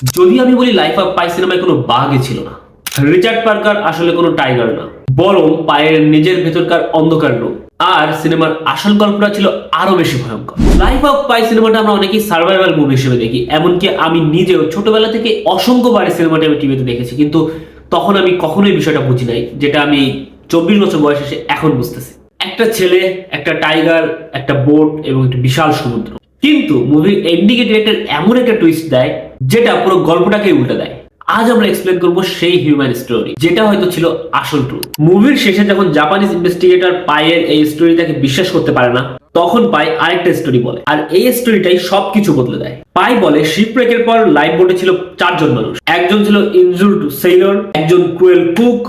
যদি আমি বলি লাইফ অফ পাই সিনেমায় কোনো বাঘই ছিল না, রিচার্ড পার্কার আসলে কোনো টাইগার না, বরং পায়ের নিজের ভেতরকার অন্ধকার রূপ। আর সিনেমার আসল গল্পটা ছিল আরো বেশি ভয়ঙ্কর। লাইফ অফ পাই সিনেমাটা আমরা অনেকেই সার্ভাইভাল মুভি হিসেবে দেখি, এমনকি আমি নিজেও ছোটবেলা থেকে অসংখ্যবার সিনেমাটা আমি টিভিতে দেখেছি, কিন্তু তখন আমি কখনোই বিষয়টা বুঝি নাই, যেটা আমি 24 বছর বয়স এসে এখন বুঝতেছি। একটা ছেলে, একটা টাইগার, একটা বোট এবং একটা বিশাল সমুদ্র। কিন্তু মুভির এন্ডিং এ ডিরেক্টর এমন একটা টুইস্ট দেয় যেটা পুরো গল্পটাকে উল্টে দেয়। আজ আমরা এক্সপ্লেন করব সেই হিউম্যান স্টোরি, যেটা হয়তো ছিল আসল ট্রুথ। মুভির শেষে যখন জাপানিজ ইনভেস্টিগেটর পাইয়ের এই স্টোরিটাকে বিশ্বাস করতে পারে না, তখন পাই আরেকটা স্টোরি বলে, আর এই স্টোরিটাই সবকিছু বদলে দেয়। পাই বলে শিপব্রেকের পর লাইফ বোটে ছিল 4 জন মানুষ। একজন ছিল ইনজুরড সেইলর, একজন ক্রুয়েল কুক,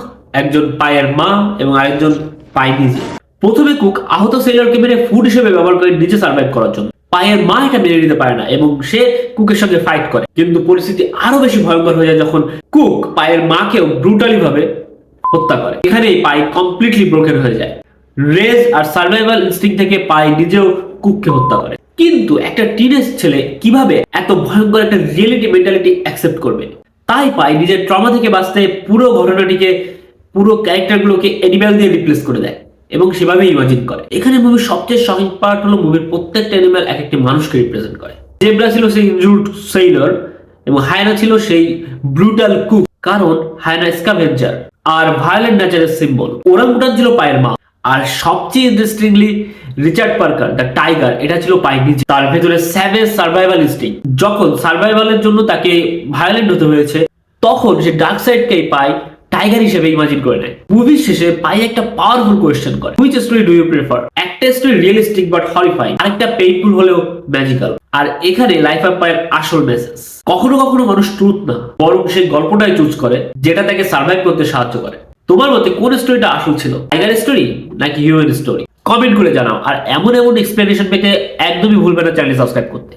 একজন পাইয়ের মা এবং আরেকজন পাই নিজে। প্রথমে কুক আহত সেইলরকে মেরে ফুড হিসেবে ব্যবহার করে নিজে সার্ভাইভ করার জন্য। পায়ের মা এটা মেনে নিতে পারে না এবং সে কুকের সঙ্গে ফাইট করে, কিন্তু পরিস্থিতি আরো বেশি ভয়ঙ্কর হয়ে যায় যখন কুক পায়ের মাকেও ব্রুটালি ভাবে হত্যা করে। এখানেই পাই কমপ্লিটলি ব্রোকেন হয়ে যায়। রেজ আর সার্ভাইভাল ইনস্টিংক্ট থেকে পাই নিজেও কুককে হত্যা করে। কিন্তু একটা টিনেজ ছেলে কিভাবে এত ভয়ঙ্কর একটা রিয়েলিটি মেন্টালিটি অ্যাকসেপ্ট করবে? তাই পাই নিজের ট্রমা থেকে বাঁচতে পুরো ঘটনাটিকে, পুরো ক্যারেক্টারগুলোকে অ্যানিমেল দিয়ে রিপ্লেস করে দেয় এবং সেভাবে ইমাজিন করে। এখানে মুভির সবচেয়ে শকিং পার্ট হলো মুভির প্রত্যেকটা অ্যানিমাল এক একটি মানুষকে রিপ্রেজেন্ট করে। জেব্রা ছিল সেই ইনজুরড সেইলর এবং হায়না ছিল সেই ব্রুটাল কুক, কারণ হায়না স্ক্যাভেঞ্জার আর ভায়োলেন্ট নেচারের সিম্বল। ওরাংউটান ছিল পায়ের মা, আর সবচেয়ে interestingly Richard Parker the tiger, এটা ছিল পাই নিজে। তার ভেতরে স্যাভেজ সার্ভাইভাল ইনস্টিংক্ট। যখন সার্ভাইভালের জন্য তাকে ভায়োলেন্ট হতে হয়েছে, তখন সে ডার্ক সাইডকেই পাই টাইগার হিসেবে ইমাজিন করে নেয়। মুভির শেষে পাই একটা পাওয়ারফুল কোয়েশ্চেন করে, which story do you prefer? একটা স্টোরি রিয়েলিস্টিক বাট হরিফাইং, আরেকটা পেইনফুল হলেও ম্যাজিক্যাল। আর এখানে লাইফ অফ পাইয়ের আসল মেসেজ, কখনো কখনো মানুষ ট্রুথ না, বরং সেই গল্পটাই চুজ করে যেটা তাকে সার্ভাইভ করতে সাহায্য করে। তোমার মতে কোন স্টোরিটা আসল ছিল, টাইগার স্টোরি নাকি হিউম্যান স্টোরি? কমেন্ট করে জানাও। আর এমন এমন এক্সপ্লেনেশন পেতে একদমই ভুলবে না চ্যানেল সাবস্ক্রাইব করতে।